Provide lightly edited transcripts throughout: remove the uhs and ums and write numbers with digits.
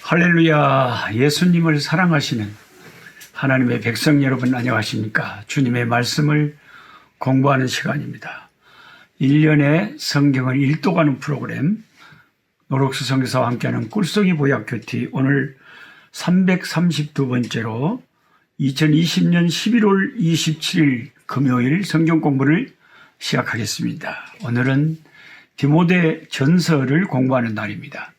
할렐루야. 예수님을 사랑하시는 하나님의 백성 여러분 안녕하십니까? 주님의 말씀을 공부하는 시간입니다. 1년에 성경을 읽도가는 프로그램 노록수 선교사와 함께하는 꿀송이 보약 큐티 오늘 332번째로 2020년 11월 27일 금요일 성경 공부를 시작하겠습니다. 오늘은 디모데 전서를 공부하는 날입니다.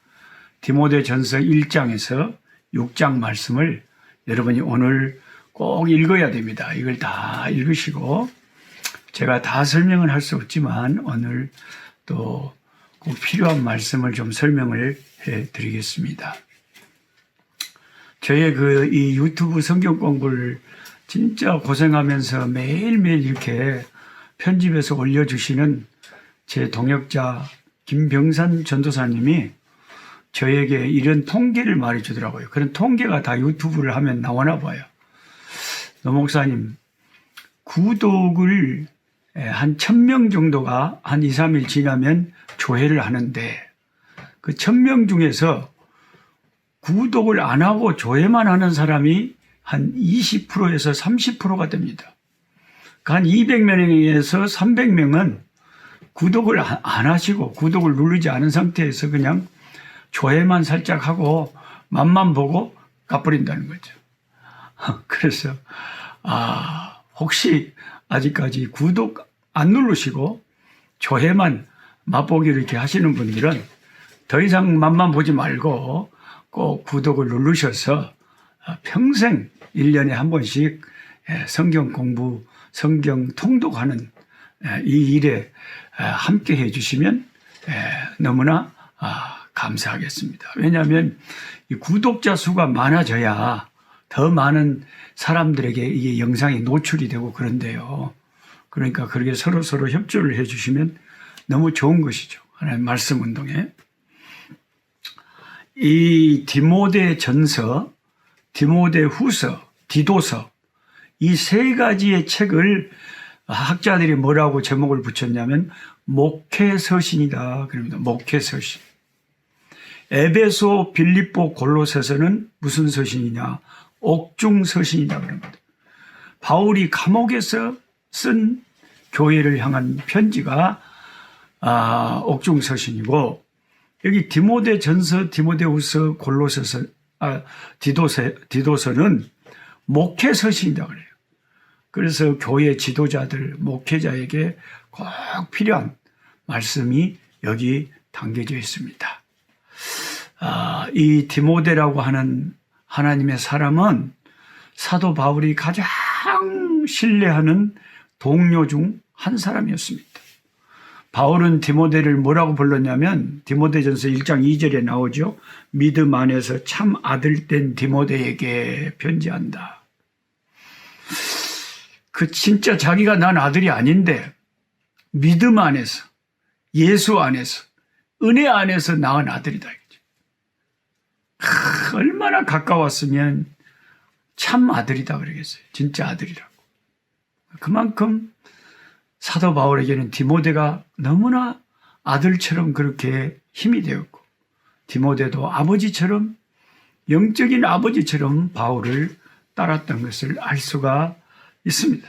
디모데 전서 1장에서 6장 말씀을 여러분이 오늘 꼭 읽어야 됩니다. 이걸 다 읽으시고 제가 다 설명은 할 수 없지만 오늘 또 꼭 필요한 말씀을 좀 설명을 해 드리겠습니다. 저의 이 유튜브 성경 공부를 진짜 고생하면서 매일매일 이렇게 편집해서 올려주시는 제 동역자 김병산 전도사님이 저에게 이런 통계를 말해주더라고요. 그런 통계가 다 유튜브를 하면 나오나 봐요. 노 목사님, 구독을 한 1000명 정도가 한 2, 3일 지나면 조회를 하는데 그 1000명 중에서 구독을 안 하고 조회만 하는 사람이 한 20%에서 30%가 됩니다. 한 200명에서 300명은 구독을 안 하시고 구독을 누르지 않은 상태에서 그냥 조회만 살짝 하고 맛만 보고 가버린다는 거죠. 그래서 혹시 아직까지 구독 안 누르시고 조회만 맛보기 이렇게 하시는 분들은 더 이상 맛만 보지 말고 꼭 구독을 누르셔서 평생 1년에 한 번씩 성경 공부, 성경 통독하는 이 일에 함께 해주시면 너무나 감사하겠습니다. 왜냐하면 이 구독자 수가 많아져야 더 많은 사람들에게 이게 영상이 노출이 되고 그런데요. 그러니까 그렇게 서로 협조를 해주시면 너무 좋은 것이죠. 하나님 말씀 운동에. 이 디모데 전서, 디모데 후서, 디도서 이 세 가지의 책을 학자들이 뭐라고 제목을 붙였냐면 목회서신이다. 그럽니다. 목회서신. 에베소, 빌립보, 골로새서는 무슨 서신이냐? 옥중서신이다. 그럽니다. 바울이 감옥에서 쓴 교회를 향한 편지가 옥중서신이고 여기 디모데 전서, 디모데 후서, 골로새서, 디도서는 목회서신이다 그래요. 그래서 교회 지도자들, 목회자에게 꼭 필요한 말씀이 여기 담겨져 있습니다. 이 디모데라고 하는 하나님의 사람은 사도 바울이 가장 신뢰하는 동료 중 한 사람이었습니다. 바울은 디모데를 뭐라고 불렀냐면 디모데전서 1장 2절에 나오죠. 믿음 안에서 참 아들된 디모데에게 편지한다. 진짜 자기가 난 아들이 아닌데 믿음 안에서, 예수 안에서, 은혜 안에서 낳은 아들이다. 얼마나 가까웠으면 참 아들이다 그러겠어요. 진짜 아들이라고. 그만큼 사도 바울에게는 디모데가 너무나 아들처럼 그렇게 힘이 되었고 디모데도 아버지처럼 영적인 아버지처럼 바울을 따랐던 것을 알 수가 있습니다.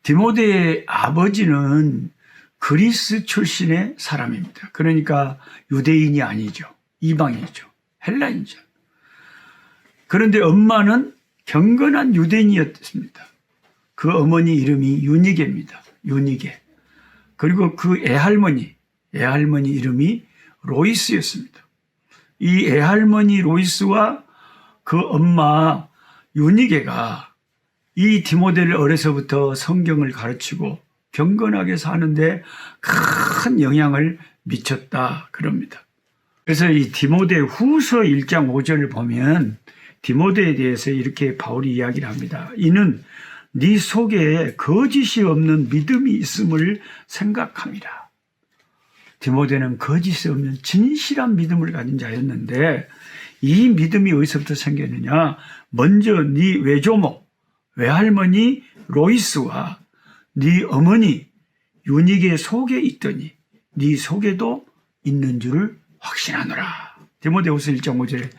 디모데의 아버지는 그리스 출신의 사람입니다. 그러니까 유대인이 아니죠. 이방이죠. 헬라인이죠. 그런데 엄마는 경건한 유대인이었습니다. 그 어머니 이름이 유니게입니다. 유니게. 그리고 그 애할머니 이름이 로이스였습니다. 이 애할머니 로이스와 그 엄마 유니게가 이 디모데를 어려서부터 성경을 가르치고 경건하게 사는데 큰 영향을 미쳤다 그럽니다. 그래서 이 디모데 후서 1장 5절을 보면 디모데에 대해서 이렇게 바울이 이야기를 합니다. 이는 네 속에 거짓이 없는 믿음이 있음을 생각함이라. 디모데는 거짓이 없는 진실한 믿음을 가진 자였는데 이 믿음이 어디서부터 생겼느냐? 먼저 네 외조모, 외할머니 로이스와 네 어머니 유니게 속에 있더니 네 속에도 있는 줄을 확신하노라. 디모데후서 1장 5절에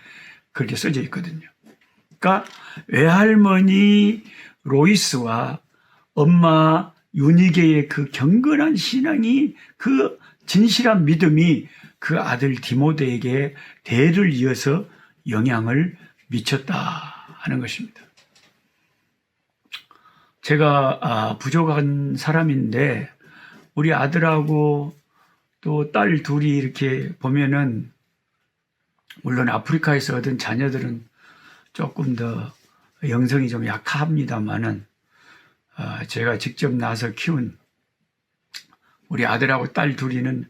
그렇게 써져 있거든요. 그러니까 외할머니 로이스와 엄마 유니게의 그 경건한 신앙이, 그 진실한 믿음이 그 아들 디모데에게 대를 이어서 영향을 미쳤다 하는 것입니다. 제가 부족한 사람인데 우리 아들하고 또 딸 둘이 이렇게 보면은, 물론 아프리카에서 얻은 자녀들은 조금 더 영성이 좀 약합니다만은 제가 직접 낳아서 키운 우리 아들하고 딸 둘이는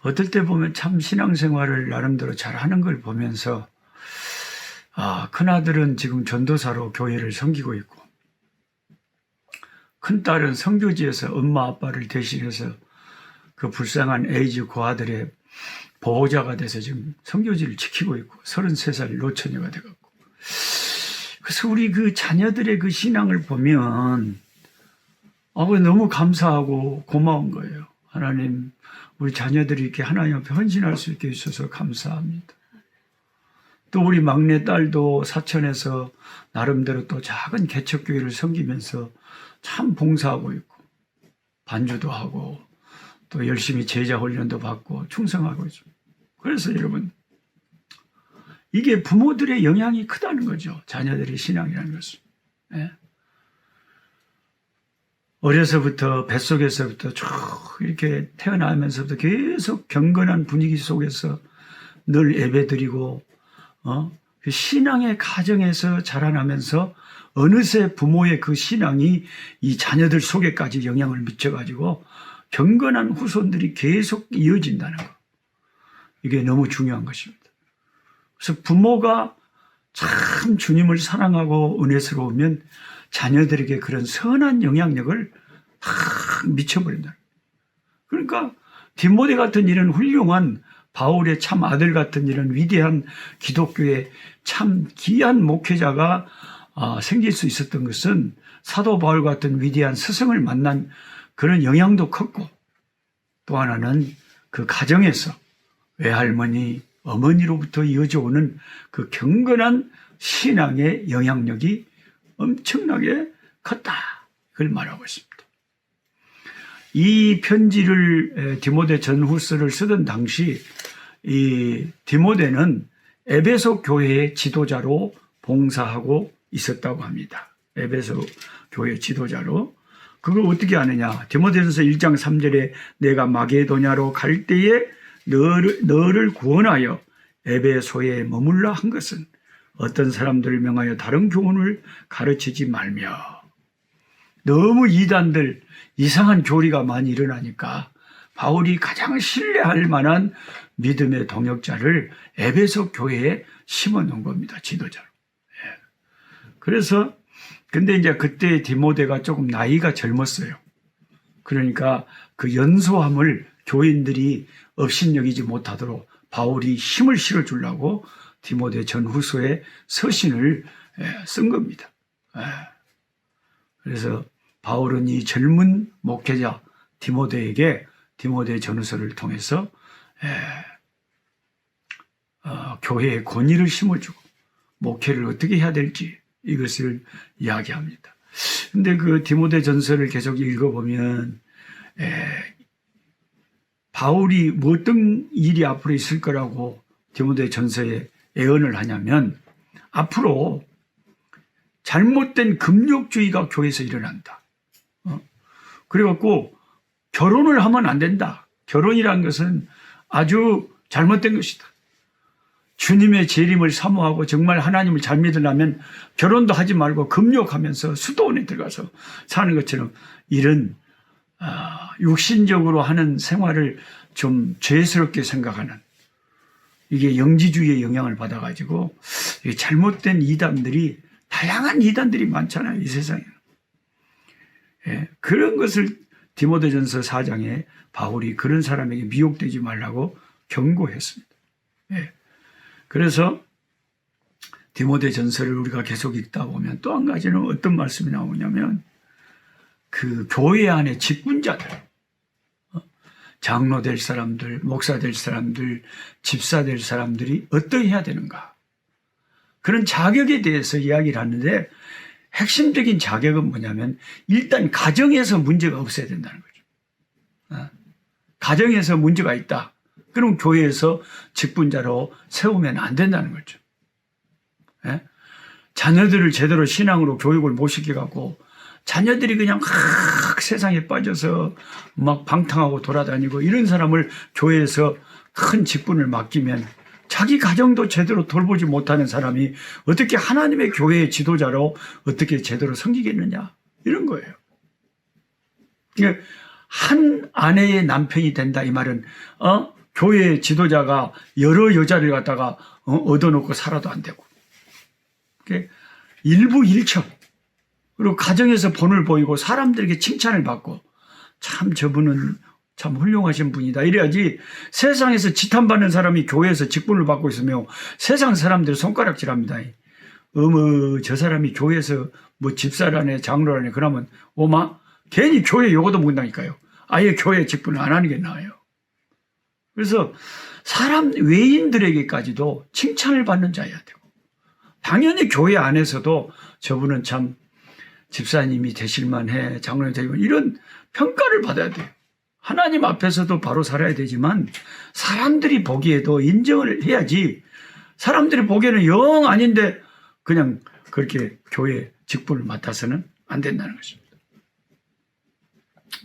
어떨 때 보면 참 신앙생활을 나름대로 잘하는 걸 보면서, 큰아들은 지금 전도사로 교회를 섬기고 있고, 큰딸은 선교지에서 엄마 아빠를 대신해서 그 불쌍한 에이즈 고아들의 보호자가 돼서 지금 선교지를 지키고 있고, 33살 노처녀가 돼갖고. 그래서 우리 그 자녀들의 그 신앙을 보면 너무 감사하고 고마운 거예요. 하나님, 우리 자녀들이 이렇게 하나님 앞에 헌신할 수 있게 해주셔서 감사합니다. 또 우리 막내 딸도 사천에서 나름대로 또 작은 개척교회를 섬기면서 참 봉사하고 있고, 반주도 하고, 또 열심히 제자 훈련도 받고 충성하고 있습니다. 그래서 여러분, 이게 부모들의 영향이 크다는 거죠. 자녀들의 신앙이라는 것은. 예? 어려서부터 뱃속에서부터 쭉 이렇게 태어나면서부터 계속 경건한 분위기 속에서 늘 예배드리고, 그 신앙의 가정에서 자라나면서 어느새 부모의 그 신앙이 이 자녀들 속에까지 영향을 미쳐가지고 경건한 후손들이 계속 이어진다는 거. 이게 너무 중요한 것입니다. 그래서 부모가 참 주님을 사랑하고 은혜스러우면 자녀들에게 그런 선한 영향력을 탁 미쳐버린다. 그러니까 디모데 같은 이런 훌륭한, 바울의 참 아들 같은 이런 위대한 기독교의 참 귀한 목회자가 생길 수 있었던 것은 사도 바울 같은 위대한 스승을 만난 그런 영향도 컸고, 또 하나는 그 가정에서 외할머니, 어머니로부터 이어져 오는 그 경건한 신앙의 영향력이 엄청나게 컸다. 그걸 말하고 있습니다. 이 편지를, 디모데 전후서를 쓰던 당시 이 디모데는 에베소 교회의 지도자로 봉사하고 있었다고 합니다. 에베소 교회 지도자로. 그걸 어떻게 아느냐? 디모데전서 1장 3절에 내가 마게도냐로 갈 때에 너를 구원하여 에베소에 머물라 한 것은 어떤 사람들을 명하여 다른 교훈을 가르치지 말며. 너무 이단들, 이상한 교리가 많이 일어나니까 바울이 가장 신뢰할 만한 믿음의 동역자를 에베소 교회에 심어놓은 겁니다. 지도자로. 그래서 근데 이제 그때 디모데가 조금 나이가 젊었어요. 그러니까 그 연소함을 교인들이 업신여기지 못하도록 바울이 힘을 실어주려고 디모데 전후서에 서신을 쓴 겁니다. 그래서 바울은 이 젊은 목회자 디모데에게 디모데 전후서를 통해서 교회의 권위를 심어주고 목회를 어떻게 해야 될지 이것을 이야기합니다. 근데 그 디모데 전서를 계속 읽어보면 바울이 뭐 어떤 일이 앞으로 있을 거라고 디모데 전서에 예언을 하냐면, 앞으로 잘못된 금욕주의가 교회에서 일어난다. 그래갖고 결혼을 하면 안 된다. 결혼이라는 것은 아주 잘못된 것이다. 주님의 재림을 사모하고 정말 하나님을 잘 믿으려면 결혼도 하지 말고 금욕하면서 수도원에 들어가서 사는 것처럼 이런 육신적으로 하는 생활을 좀 죄스럽게 생각하는, 이게 영지주의의 영향을 받아가지고 잘못된 이단들이, 다양한 이단들이 많잖아요, 이 세상에. 그런 것을 디모데전서 4장에 바울이 그런 사람에게 미혹되지 말라고 경고했습니다. 그래서 디모데전서를 우리가 계속 읽다 보면 또 한 가지는 어떤 말씀이 나오냐면, 그 교회 안에 직분자들, 장로 될 사람들, 목사 될 사람들, 집사 될 사람들이 어떠해야 되는가. 그런 자격에 대해서 이야기를 하는데 핵심적인 자격은 뭐냐면 일단 가정에서 문제가 없어야 된다는 거죠. 가정에서 문제가 있다. 그럼 교회에서 직분자로 세우면 안 된다는 거죠. 자녀들을 제대로 신앙으로 교육을 못 시켜갖고 자녀들이 그냥 막 세상에 빠져서 막 방탕하고 돌아다니고 이런 사람을 교회에서 큰 직분을 맡기면 자기 가정도 제대로 돌보지 못하는 사람이 어떻게 하나님의 교회의 지도자로 어떻게 제대로 섬기겠느냐 이런 거예요. 그러니까 한 아내의 남편이 된다 이 말은 교회 지도자가 여러 여자를 갖다가 얻어놓고 살아도 안 되고 일부 일처 그리고 가정에서 본을 보이고 사람들에게 칭찬을 받고 참 저분은 참 훌륭하신 분이다 이래야지 세상에서 지탄받는 사람이 교회에서 직분을 받고 있으며 세상 사람들 손가락질합니다. 어머 저 사람이 교회에서 뭐 집사라네 장로라네 그러면 오마 괜히 교회 요거도 못한다니까요. 아예 교회 직분을 안 하는 게 나아요. 그래서 사람 외인들에게까지도 칭찬을 받는 자여야 되고 당연히 교회 안에서도 저분은 참 집사님이 되실만해 장로님 되실만 이런 평가를 받아야 돼요. 하나님 앞에서도 바로 살아야 되지만 사람들이 보기에도 인정을 해야지 사람들이 보기에는 영 아닌데 그냥 그렇게 교회 직분을 맡아서는 안 된다는 것입니다.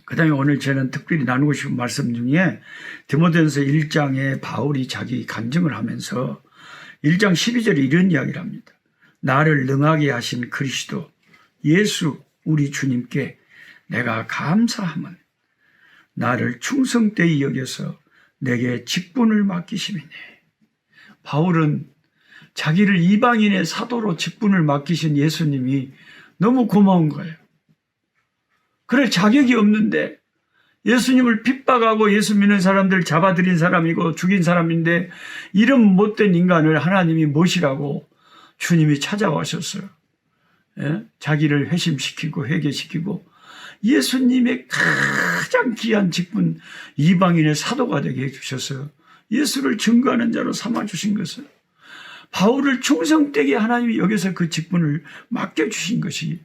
그 다음에 오늘 저는 특별히 나누고 싶은 말씀 중에 디모데전서 1장에 바울이 자기 간증을 하면서 1장 12절에 이런 이야기를 합니다. 나를 능하게 하신 그리스도 예수 우리 주님께 내가 감사함은 나를 충성되이 여겨서 내게 직분을 맡기심이네. 바울은 자기를 이방인의 사도로 직분을 맡기신 예수님이 너무 고마운 거예요. 그럴 자격이 없는데 예수님을 핍박하고 예수 믿는 사람들 잡아들인 사람이고 죽인 사람인데 이런 못된 인간을 하나님이 모시라고 주님이 찾아와셨어요. 자기를 회심시키고 회개시키고 예수님의 가장 귀한 직분 이방인의 사도가 되게 해주셔서 예수를 증거하는 자로 삼아주신 것을 바울을 충성되게 하나님이 여기서 그 직분을 맡겨주신 것이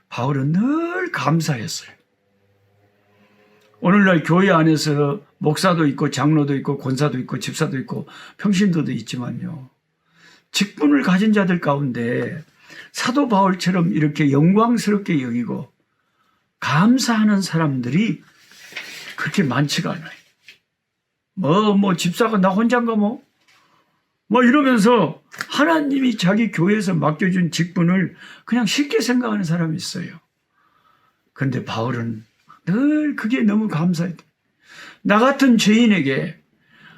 바울은 늘 감사했어요. 오늘날 교회 안에서 목사도 있고 장로도 있고 권사도 있고 집사도 있고 평신도도 있지만요. 직분을 가진 자들 가운데 사도 바울처럼 이렇게 영광스럽게 여기고 감사하는 사람들이 그렇게 많지가 않아요. 뭐 집사가 나 혼자인가 뭐 이러면서 하나님이 자기 교회에서 맡겨준 직분을 그냥 쉽게 생각하는 사람이 있어요. 그런데 바울은 늘 그게 너무 감사해요. 나 같은 죄인에게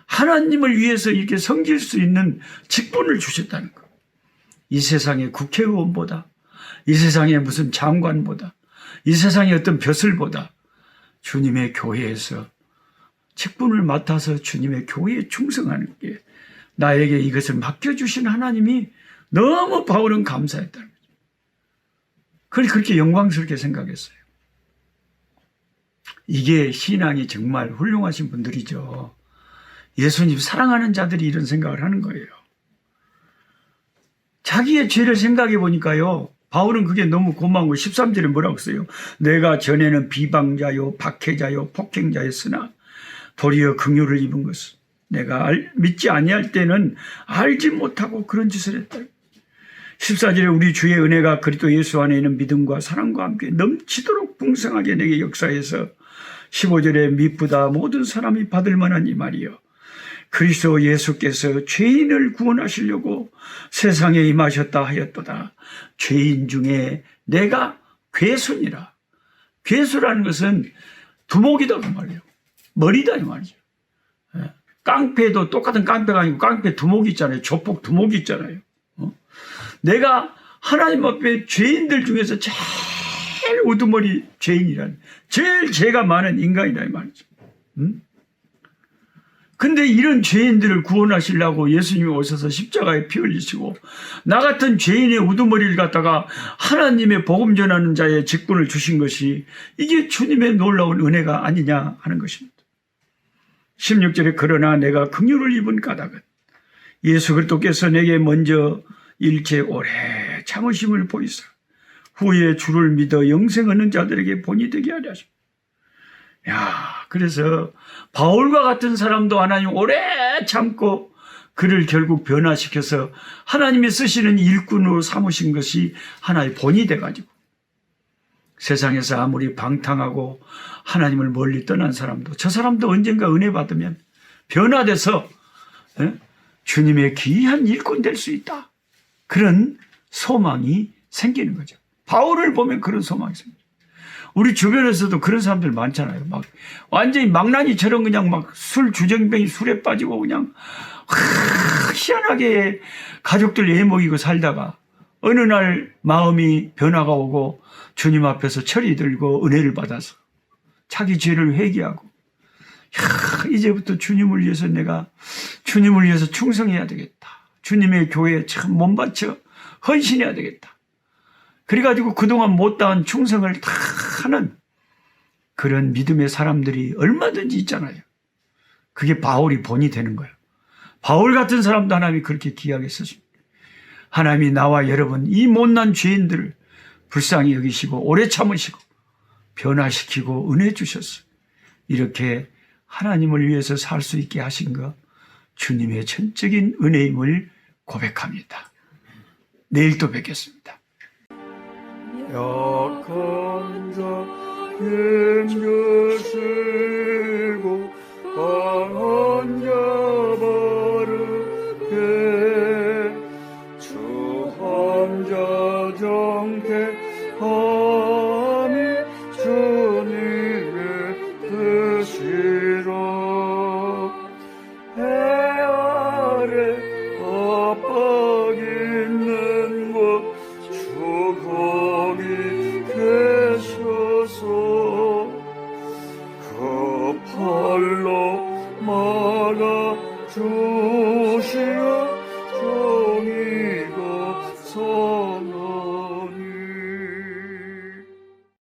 하나님을 위해서 이렇게 섬길 수 있는 직분을 주셨다는 거. 이 세상의 국회의원보다 이 세상의 무슨 장관보다 이 세상의 어떤 벼슬보다 주님의 교회에서 직분을 맡아서 주님의 교회에 충성하는 게 나에게 이것을 맡겨주신 하나님이 너무 바울은 감사했다는 거죠. 그걸 그렇게 영광스럽게 생각했어요. 이게 신앙이 정말 훌륭하신 분들이죠. 예수님 사랑하는 자들이 이런 생각을 하는 거예요. 자기의 죄를 생각해 보니까요. 바울은 그게 너무 고마운 거 13절에 뭐라고 써요? 내가 전에는 비방자요 박해자요 폭행자였으나 도리어 긍휼을 입은 것은 내가 믿지 아니할 때는 알지 못하고 그런 짓을 했다. 14절에 우리 주의 은혜가 그리스도 예수 안에 있는 믿음과 사랑과 함께 넘치도록 풍성하게 내게 역사해서 15절에 미쁘다 모든 사람이 받을 만한 이 말이요. 그리스도 예수께서 죄인을 구원하시려고 세상에 임하셨다 하였도다. 죄인 중에 내가 괴수니라. 괴수라는 것은 두목이다 그 말이에요. 머리다 이 말이죠. 깡패도 똑같은 깡패가 아니고 깡패 두목이 있잖아요. 조폭 두목이 있잖아요. 내가 하나님 앞에 죄인들 중에서 제일 우두머리 죄인이란 제일 죄가 많은 인간이다 이 말이죠. 근데 이런 죄인들을 구원하시려고 예수님이 오셔서 십자가에 피 흘리시고 나 같은 죄인의 우두머리를 갖다가 하나님의 복음 전하는 자의 직분을 주신 것이 이게 주님의 놀라운 은혜가 아니냐 하는 것입니다. 16절에 그러나 내가 긍휼을 입은 까닭은 예수 그리스도께서 내게 먼저 일체 오래 참으심을 보이사 후에 주를 믿어 영생 얻는 자들에게 본이 되게 하려 하십니다. 그래서 바울과 같은 사람도 하나님 오래 참고 그를 결국 변화시켜서 하나님이 쓰시는 일꾼으로 삼으신 것이 하나의 본이 돼가지고 세상에서 아무리 방탕하고 하나님을 멀리 떠난 사람도 저 사람도 언젠가 은혜 받으면 변화돼서 주님의 귀한 일꾼 될 수 있다. 그런 소망이 생기는 거죠. 바울을 보면 그런 소망이 생겨요. 우리 주변에서도 그런 사람들 많잖아요. 막 완전히 망나니처럼 그냥 막 술 주정뱅이 술에 빠지고 그냥 희한하게 가족들 애먹이고 살다가 어느 날 마음이 변화가 오고 주님 앞에서 철이 들고 은혜를 받아서 자기 죄를 회개하고 이제부터 주님을 위해서 내가 주님을 위해서 충성해야 되겠다. 주님의 교회에 참 몸바쳐 헌신해야 되겠다. 그래가지고 그동안 못다한 충성을 다 하는 그런 믿음의 사람들이 얼마든지 있잖아요. 그게 바울이 본이 되는 거예요. 바울 같은 사람도 하나님이 그렇게 귀하게 쓰십니다. 하나님이 나와 여러분 이 못난 죄인들을 불쌍히 여기시고 오래 참으시고 변화시키고 은혜 주셨어요. 이렇게 하나님을 위해서 살 수 있게 하신 것 주님의 전적인 은혜임을 고백합니다. 내일 또 뵙겠습니다. 약한 자 힘주시고 강한 자 바르게 주한 자 정케함이 주님의 뜻이라 해 아래 압박 있는 곳 주 거기 계셔서 그 팔로 막아 주시오.